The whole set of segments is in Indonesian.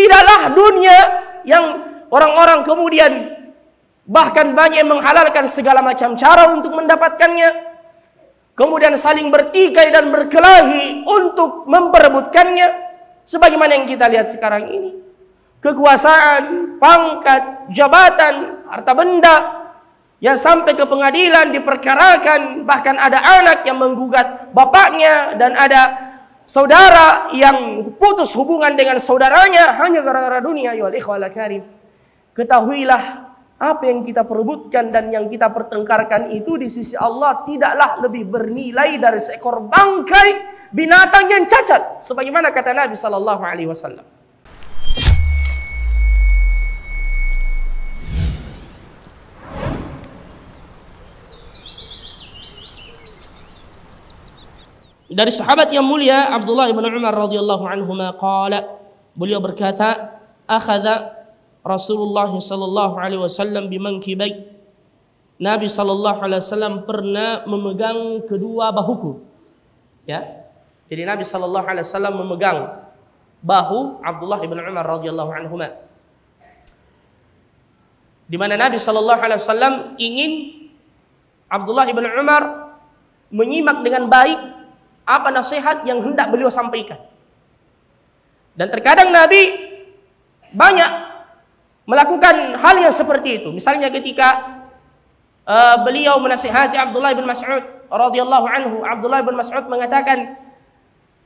Tidaklah dunia yang orang-orang kemudian bahkan banyak yang menghalalkan segala macam cara untuk mendapatkannya, kemudian saling bertikai dan berkelahi untuk memperebutkannya, sebagaimana yang kita lihat sekarang ini. Kekuasaan, pangkat, jabatan, harta benda yang sampai ke pengadilan diperkarakan, bahkan ada anak yang menggugat bapaknya dan ada saudara yang putus hubungan dengan saudaranya hanya gara-gara dunia. Ya ikhwal karim, ketahuilah apa yang kita perebutkan dan yang kita pertengkarkan itu di sisi Allah tidaklah lebih bernilai dari seekor bangkai binatang yang cacat, sebagaimana kata Nabi sallallahu alaihi wasallam. Dari sahabat yang mulia Abdullah bin Umar radhiyallahu anhuma qala, beliau berkata, akhadha Rasulullah sallallahu alaihi wasallam bimankibai. Nabi sallallahu alaihi wasallam pernah memegang kedua bahuku. Ya. Jadi Nabi sallallahu alaihi wasallam memegang bahu Abdullah bin Umar radhiyallahu anhuma. Di mana Nabi sallallahu alaihi wasallam ingin Abdullah bin Umar menyimak dengan baik apa nasihat yang hendak beliau sampaikan. Dan terkadang Nabi banyak melakukan hal yang seperti itu. Misalnya ketika beliau menasihati Abdullah bin Mas'ud radhiyallahu anhu, Abdullah bin Mas'ud mengatakan,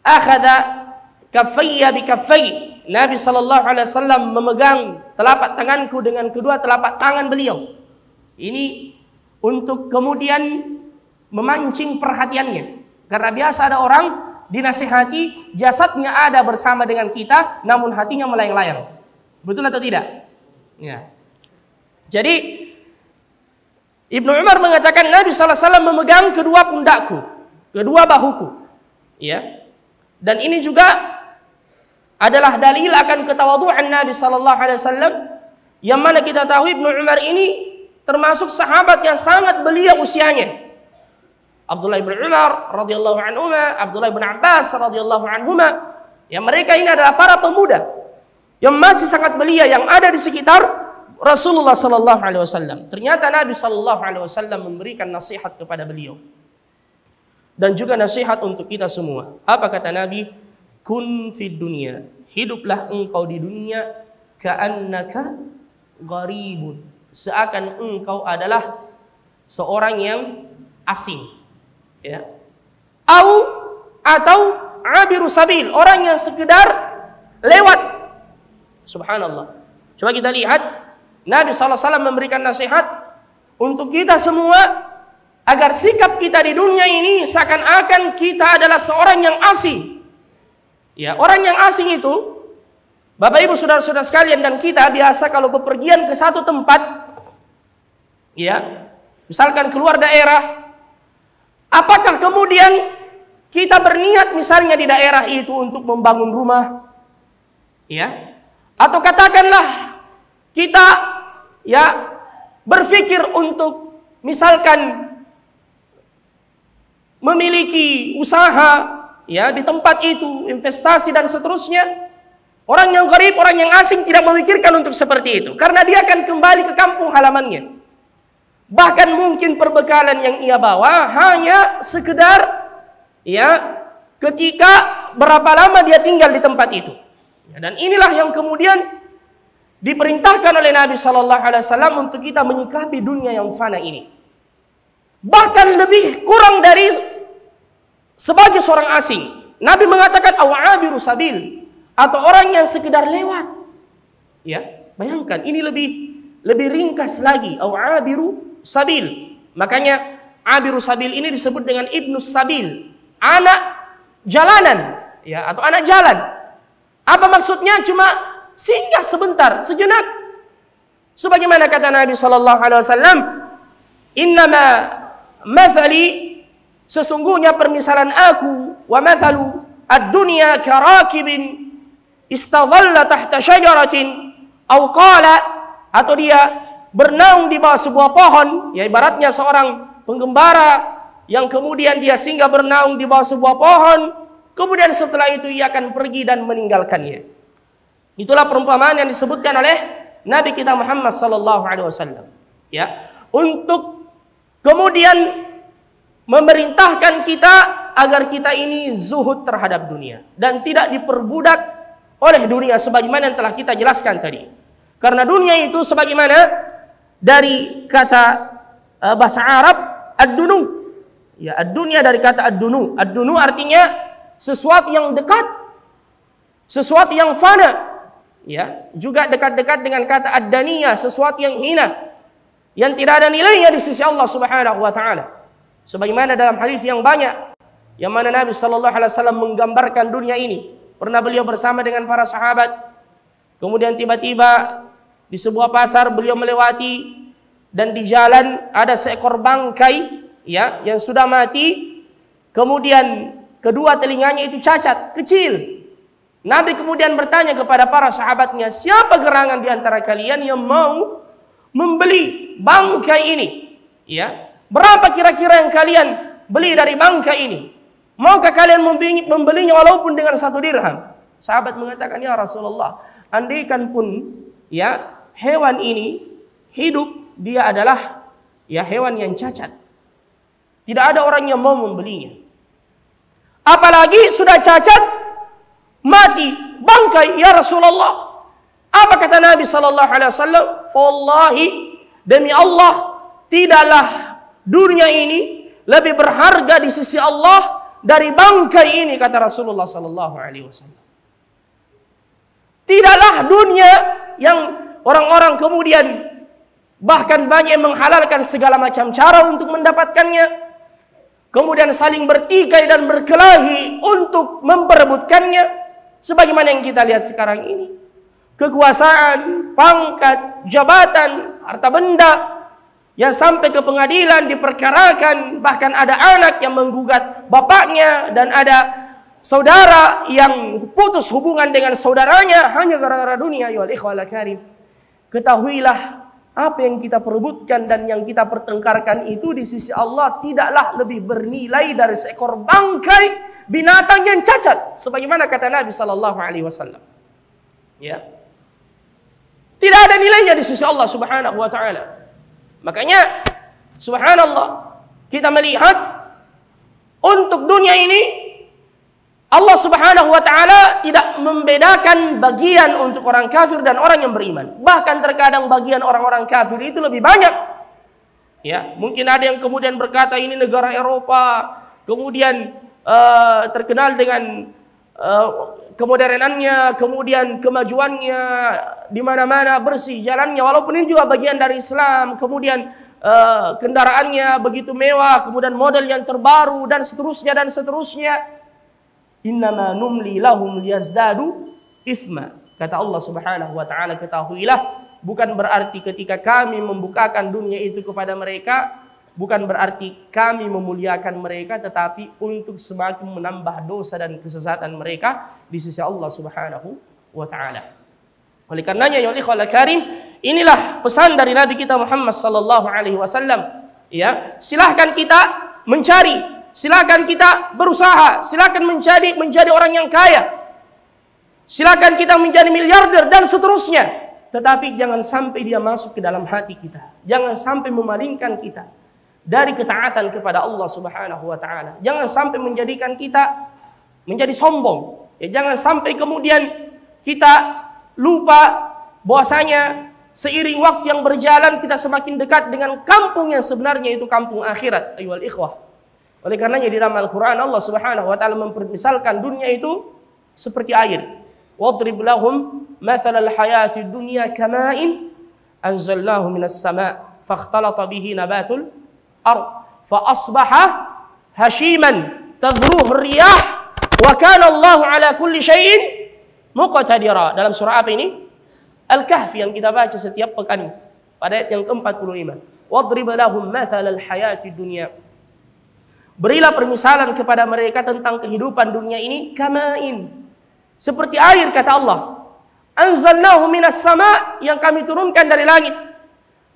akhadha kaffayya bi kaffayhi. Nabi sallallahu alaihi wasallam memegang telapak tanganku dengan kedua telapak tangan beliau. Ini untuk kemudian memancing perhatiannya. Karena biasa ada orang dinasihati, jasadnya ada bersama dengan kita, namun hatinya melayang-layang. Betul atau tidak? Ya. Jadi Ibnu Umar mengatakan Nabi sallallahu alaihi wasallam memegang kedua pundakku, kedua bahuku. Ya. Dan ini juga adalah dalil akan ketawadhu'an Nabi sallallahu alaihi wasallam, yang mana kita tahu Ibnu Umar ini termasuk sahabat yang sangat belia usianya. Abdullah bin Umar radhiyallahu anhuma, Abdullah bin Abbas radhiyallahu anhuma, yang mereka ini adalah para pemuda yang masih sangat belia yang ada di sekitar Rasulullah sallallahu alaihi wasallam. Ternyata Nabi sallallahu alaihi wasallam memberikan nasihat kepada beliau. Dan juga nasihat untuk kita semua. Apa kata Nabi? Kun fid dunya, hiduplah engkau di dunia ka'annaka gharibun, seakan engkau adalah seorang yang asing. Ya. Atau abiru sabil, orang yang sekedar lewat. Subhanallah. Coba kita lihat, Nabi SAW memberikan nasihat untuk kita semua agar sikap kita di dunia ini seakan-akan kita adalah seorang yang asing. Ya, orang yang asing itu, Bapak Ibu saudara-saudara sekalian dan kita biasa kalau bepergian ke satu tempat, ya, misalkan keluar daerah, apakah kemudian kita berniat misalnya di daerah itu untuk membangun rumah? Ya. Atau katakanlah kita ya berpikir untuk misalkan memiliki usaha ya di tempat itu, investasi dan seterusnya. Orang yang gharib, orang yang asing tidak memikirkan untuk seperti itu, karena dia akan kembali ke kampung halamannya. Bahkan mungkin perbekalan yang ia bawa hanya sekedar ya ketika berapa lama dia tinggal di tempat itu. Dan inilah yang kemudian diperintahkan oleh Nabi sallallahu alaihi wasallam untuk kita menyikapi dunia yang fana ini. Bahkan lebih kurang dari sebagai seorang asing. Nabi mengatakan awabiru sabil, atau orang yang sekedar lewat. Ya, bayangkan ini lebih ringkas lagi, awabiru sabil. Makanya abiru sabil ini disebut dengan ibnus sabil, anak jalanan, ya, atau anak jalan. Apa maksudnya? Cuma singgah sebentar, sejenak. Sebagaimana kata Nabi sallallahu alaihi wasallam, "Innama mathali, sesungguhnya permisalan aku, wa mathalu ad-dunya karakibin istadhalla tahta syajaratin aw qala," atau dia bernaung di bawah sebuah pohon, ya ibaratnya seorang penggembara yang kemudian dia singgah bernaung di bawah sebuah pohon, kemudian setelah itu ia akan pergi dan meninggalkannya. Itulah perumpamaan yang disebutkan oleh Nabi kita Muhammad sallallahu alaihi wasallam. Ya, untuk kemudian memerintahkan kita agar kita ini zuhud terhadap dunia dan tidak diperbudak oleh dunia sebagaimana yang telah kita jelaskan tadi. Karena dunia itu sebagaimana dari kata bahasa Arab ad-dunu. Ya, ad-dunya dari kata ad-dunu. Ad-dunu artinya sesuatu yang dekat, sesuatu yang fana. Ya, juga dekat-dekat dengan kata ad-daniyah, sesuatu yang hina, yang tidak ada nilainya di sisi Allah Subhanahu wa taala. Sebagaimana dalam hadis yang banyak yang mana Nabi sallallahu alaihi wasallam menggambarkan dunia ini. Pernah beliau bersama dengan para sahabat. Kemudian tiba-tiba di sebuah pasar beliau melewati dan di jalan ada seekor bangkai ya yang sudah mati. Kemudian kedua telinganya itu cacat, kecil. Nabi kemudian bertanya kepada para sahabatnya, siapa gerangan di antara kalian yang mau membeli bangkai ini? Ya, berapa kira-kira yang kalian beli dari bangkai ini? Maukah kalian membelinya walaupun dengan 1 dirham? Sahabat mengatakan, ya Rasulullah, andaikan pun ya hewan ini hidup, dia adalah ya hewan yang cacat. Tidak ada orang yang mau membelinya. Apalagi sudah cacat, mati, bangkai, ya Rasulullah. Apa kata Nabi sallallahu alaihi wasallam? Wallahi, demi Allah, tidaklah dunia ini lebih berharga di sisi Allah dari bangkai ini, kata Rasulullah sallallahu alaihi wasallam. Tidaklah dunia yang orang-orang kemudian bahkan banyak menghalalkan segala macam cara untuk mendapatkannya, kemudian saling bertikai dan berkelahi untuk memperebutkannya. Sebagaimana yang kita lihat sekarang ini. Kekuasaan, pangkat, jabatan, harta benda yang sampai ke pengadilan diperkarakan. Bahkan ada anak yang menggugat bapaknya dan ada saudara yang putus hubungan dengan saudaranya hanya gara-gara dunia. Ya ikhwal karim. Ketahuilah apa yang kita perebutkan dan yang kita pertengkarkan itu di sisi Allah tidaklah lebih bernilai dari seekor bangkai binatang yang cacat, sebagaimana kata Nabi sallallahu alaihi wasallam. Ya. Tidak ada nilainya di sisi Allah Subhanahu wa taala. Makanya subhanallah, kita melihat untuk dunia ini Allah Subhanahu wa taala tidak membedakan bagian untuk orang kafir dan orang yang beriman. Bahkan terkadang bagian orang-orang kafir itu lebih banyak. Ya, mungkin ada yang kemudian berkata ini negara Eropa, kemudian terkenal dengan kemodernannya, kemudian kemajuannya, di mana-mana bersih jalannya, walaupun ini juga bagian dari Islam, kemudian kendaraannya begitu mewah, kemudian model yang terbaru dan seterusnya dan seterusnya. Innama numli lahum liyazdadu ithma. Kata Allah Subhanahu wa taala, ketahuilah bukan berarti ketika kami membukakan dunia itu kepada mereka, bukan berarti kami memuliakan mereka, tetapi untuk semakin menambah dosa dan kesesatan mereka di sisi Allah Subhanahu wa taala. Oleh karenanya ya ikhwal karim, inilah pesan dari Nabi kita Muhammad sallallahu alaihi wasallam. Ya, silahkan kita mencari, silakan kita berusaha, silakan menjadi orang yang kaya, silakan kita menjadi miliarder dan seterusnya. Tetapi jangan sampai dia masuk ke dalam hati kita. Jangan sampai memalingkan kita dari ketaatan kepada Allah Subhanahu wa taala. Jangan sampai menjadikan kita menjadi sombong. Ya, jangan sampai kemudian kita lupa bahwasanya seiring waktu yang berjalan kita semakin dekat dengan kampung yang sebenarnya itu kampung akhirat. Ayyuhal ikhwah. Oleh karenanya di dalam Al-Quran Allah Subhanahu wa taala mempermisalkan dunia itu seperti air. Wadrib lahum mathalal hayati dunya kama'in anzalnahu minas sama' fakhtalata bihi nabatul ard fa asbaha hashiman tadhruhu riyah wa kana Allahu ala kulli syai'in muqtadira. Dalam surah apa ini? Al-Kahfi yang kita baca setiap pekan pada ayat yang ke-45. Wadrib lahum mathalal hayati dunya. Berilah permisalan kepada mereka tentang kehidupan dunia ini kama'in, seperti air, kata Allah. Anzalnahu minas sama', yang kami turunkan dari langit.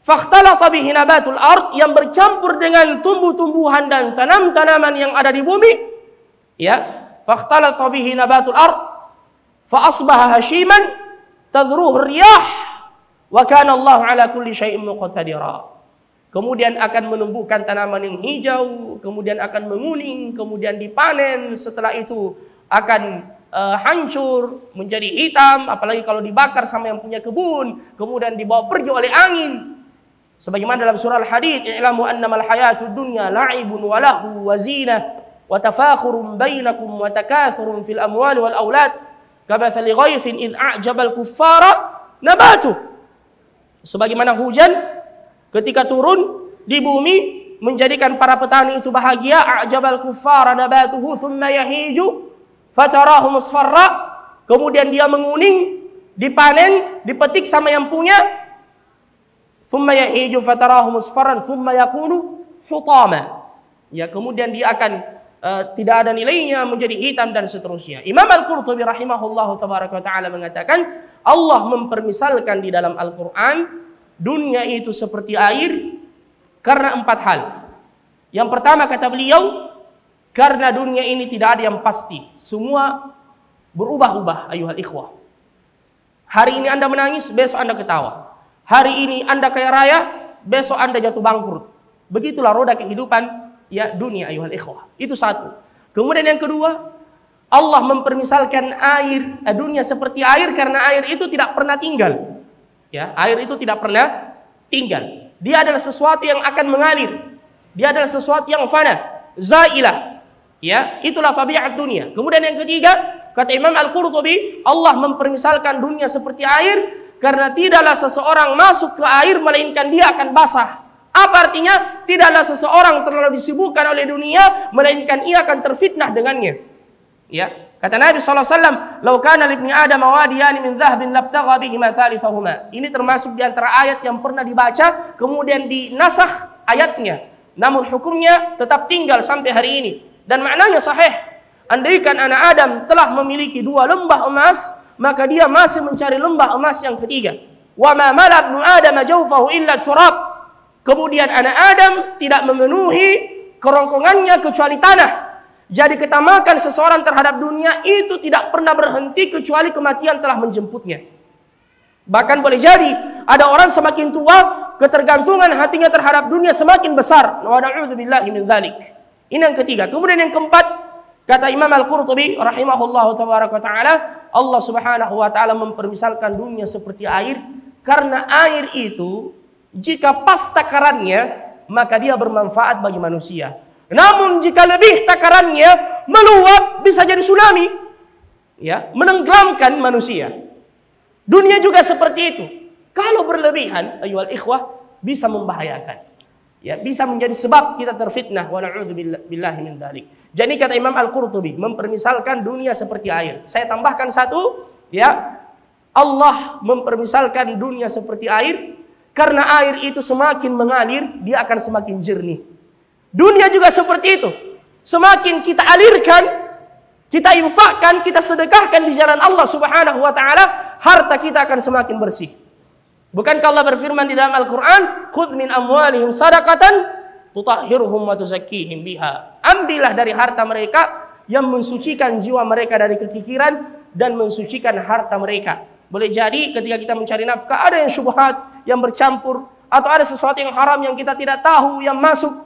Fakhtalata bihi nabatul ard, yang bercampur dengan tumbuh-tumbuhan dan tanam-tanaman yang ada di bumi. Ya, fakhtalata bihi nabatul ard fa asbaha hashiman, tadhruhu riyah wa kana Allah ala kulli syai'in muqtadira. Kemudian akan menumbuhkan tanaman yang hijau, kemudian akan menguning, kemudian dipanen, setelah itu akan hancur menjadi hitam, apalagi kalau dibakar sama yang punya kebun, kemudian dibawa pergi oleh angin. Sebagaimana dalam surah Al-Hadid, i'lamu annamal hayatud dunya la'ibun wa lahu wa zinah wa tafakhurun bainakum wa takathurun fil amwali wal aulad kamathali ghaithin id a'jabal kuffara nabatu. Sebagaimana hujan ketika turun di bumi menjadikan para petani itu bahagia, a'jabal kuffara nabatuhu thumma yahiju fatarahu musfarra, kemudian dia menguning, dipanen, dipetik sama yang punya, thumma yahiju fatarahu musfarran thumma yakunu hutama. Ya, kemudian dia akan tidak ada nilainya, menjadi hitam dan seterusnya. Imam Al-Qurtubi rahimahullahu tabaraka wa taala mengatakan, Allah mempermisalkan di dalam Al-Qur'an dunia itu seperti air karena 4 hal. Yang pertama kata beliau, karena dunia ini tidak ada yang pasti, semua berubah-ubah ayuhal ikhwah. Hari ini Anda menangis, besok Anda ketawa. Hari ini Anda kaya raya, besok Anda jatuh bangkrut. Begitulah roda kehidupan ya dunia ayuhal ikhwah. Itu satu. Kemudian yang kedua, Allah mempermisalkan air, dunia seperti air karena air itu tidak pernah tinggal. Ya, air itu tidak pernah tinggal. Dia adalah sesuatu yang akan mengalir. Dia adalah sesuatu yang fana, zailah. Ya, itulah tabiat dunia. Kemudian yang ketiga, kata Imam Al-Qurtubi, Allah mempermisalkan dunia seperti air karena tidaklah seseorang masuk ke air melainkan dia akan basah. Apa artinya? Tidaklah seseorang terlalu disibukkan oleh dunia melainkan ia akan terfitnah dengannya. Ya, kata Nabi SAW, "Lau kana libni Adam wadiyani min dhahabin labtagha bihima thalithahuma." Ini termasuk di antara ayat yang pernah dibaca kemudian dinasakh ayatnya. Namun hukumnya tetap tinggal sampai hari ini. Dan maknanya sahih. Andaikan anak Adam telah memiliki 2 lembah emas, maka dia masih mencari lembah emas yang ketiga. Wa ma mala ibnu Adam jawfahu illa turab. Kemudian anak Adam tidak memenuhi kerongkongannya kecuali tanah. Jadi ketamakan seseorang terhadap dunia itu tidak pernah berhenti kecuali kematian telah menjemputnya. Bahkan boleh jadi ada orang semakin tua, ketergantungan hatinya terhadap dunia semakin besar. Wa na'udzubillahi min dzalik. Ini yang ketiga. Kemudian yang keempat, kata Imam Al-Qurtubi rahimahullahu tabaraka taala, Allah Subhanahu wa taala mempermisalkan dunia seperti air karena air itu jika pas takarannya maka dia bermanfaat bagi manusia. Namun jika lebih takarannya meluap bisa jadi tsunami, ya, menenggelamkan manusia. Dunia juga seperti itu. Kalau berlebihan, ayyuhal ikhwah, bisa membahayakan. Ya, bisa menjadi sebab kita terfitnah. Wa na'udzubillahi min dzalik. Jadi kata Imam Al-Qurtubi mempermisalkan dunia seperti air. Saya tambahkan satu, ya. Allah mempermisalkan dunia seperti air karena air itu semakin mengalir, dia akan semakin jernih. Dunia juga seperti itu. Semakin kita alirkan, kita infakkan, kita sedekahkan di jalan Allah Subhanahu wa taala, harta kita akan semakin bersih. Bukankah Allah berfirman di dalam Al-Qur'an, "Khudz min amwalihim shadaqatan tutahhiruhum wa tuzakkihim biha." Ambillah dari harta mereka yang mensucikan jiwa mereka dari kekikiran dan mensucikan harta mereka. Boleh jadi ketika kita mencari nafkah ada yang syubhat, yang bercampur, atau ada sesuatu yang haram yang kita tidak tahu yang masuk.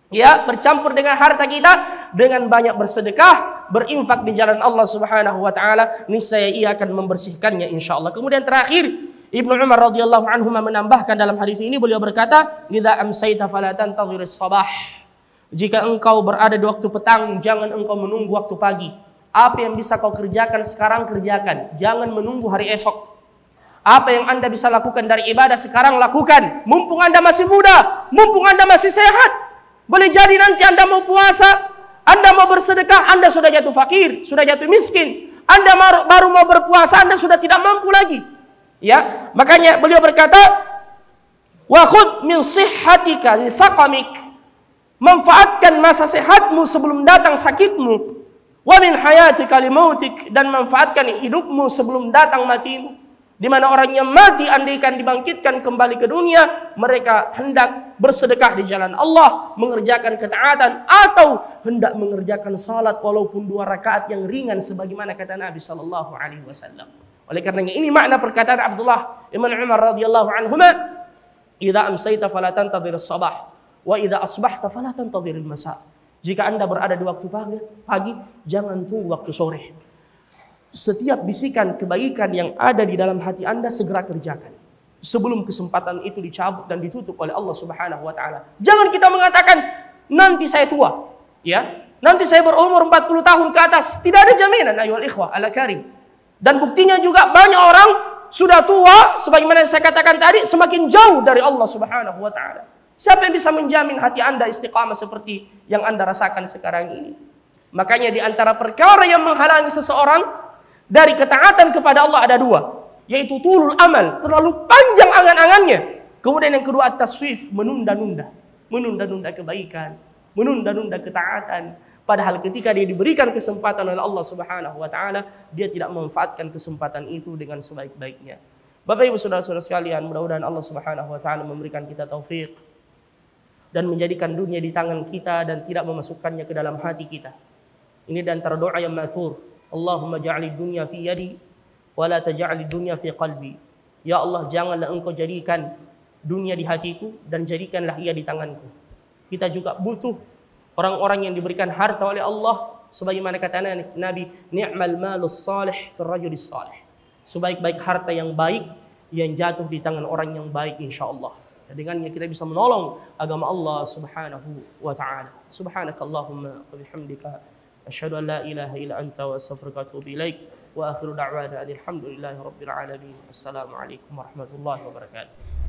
Ya, bercampur dengan harta kita, dengan banyak bersedekah, berinfak di jalan Allah Subhanahu wa taala, niscaya ia akan membersihkannya insyaallah. Kemudian terakhir, Ibnu Umar radhiyallahu anhu menambahkan dalam hadis ini, beliau berkata, "Idza amsayta fala tantadhiris sabah." Jika engkau berada di waktu petang, jangan engkau menunggu waktu pagi. Apa yang bisa kau kerjakan sekarang, kerjakan. Jangan menunggu hari esok. Apa yang Anda bisa lakukan dari ibadah sekarang, lakukan. Mumpung Anda masih muda, mumpung Anda masih sehat. Boleh jadi nanti Anda mau puasa, Anda mau bersedekah, Anda sudah jatuh fakir, sudah jatuh miskin. Anda baru mau berpuasa, Anda sudah tidak mampu lagi. Ya, makanya beliau berkata, "Wa khudh min sihhatika li saqamik." Manfaatkan masa sehatmu sebelum datang sakitmu. Wa min hayatika li mautik, dan manfaatkan hidupmu sebelum datang matimu. Di mana orang yang mati andaikan dibangkitkan kembali ke dunia, mereka hendak bersedekah di jalan Allah, mengerjakan ketaatan, atau hendak mengerjakan salat walaupun 2 rakaat yang ringan sebagaimana kata Nabi sallallahu alaihi wasallam. Oleh karenanya ini makna perkataan Abdullah ibn Umar radhiyallahu anhuma, "Idza amsayta fala tantadhir as-sabah, wa idza asbahta fala tantadhir al-masa." Jika Anda berada di waktu pagi, jangan tunggu waktu sore. Setiap bisikan kebaikan yang ada di dalam hati Anda segera kerjakan sebelum kesempatan itu dicabut dan ditutup oleh Allah Subhanahu wa taala. Jangan kita mengatakan nanti saya tua, ya. Nanti saya berumur 40 tahun ke atas. Tidak ada jaminan ayyuhal ikhwah ala karim. Dan buktinya juga banyak orang sudah tua, sebagaimana yang saya katakan tadi, semakin jauh dari Allah Subhanahu wa taala. Siapa yang bisa menjamin hati Anda istiqamah seperti yang Anda rasakan sekarang ini? Makanya di antara perkara yang menghalangi seseorang dari ketaatan kepada Allah ada dua, yaitu tulul amal, terlalu panjang angan-angannya. Kemudian yang kedua at-taswif, menunda-nunda kebaikan, menunda-nunda ketaatan. Padahal ketika dia diberikan kesempatan oleh Allah Subhanahu wa taala, dia tidak memanfaatkan kesempatan itu dengan sebaik-baiknya. Bapak Ibu saudara-saudara sekalian, mudah-mudahan Allah Subhanahu wa taala memberikan kita taufik dan menjadikan dunia di tangan kita dan tidak memasukkannya ke dalam hati kita. Ini di antara doa yang ma'thur. Allahumma ja'alid dunya fi yadi wa la taj'alid dunya fi qalbi. Ya Allah, janganlah Engkau jadikan dunia di hatiku dan jadikanlah ia di tanganku. Kita juga butuh orang-orang yang diberikan harta oleh Allah, sebagaimana kata Nabi, ni'mal malus salih fil rajulis salih. Sebaik-baik harta yang baik yang jatuh di tangan orang yang baik insyaallah. Dan dengannya kita bisa menolong agama Allah Subhanahu wa taala. Subhanakallahumma wa bihamdika asyhadu an la ilaha illa anta wa astaghfiruka wa atubu ilaik. Wa akhiru da'wana alhamdulillahi rabbil alamin. Assalamualaikum warahmatullahi wabarakatuh.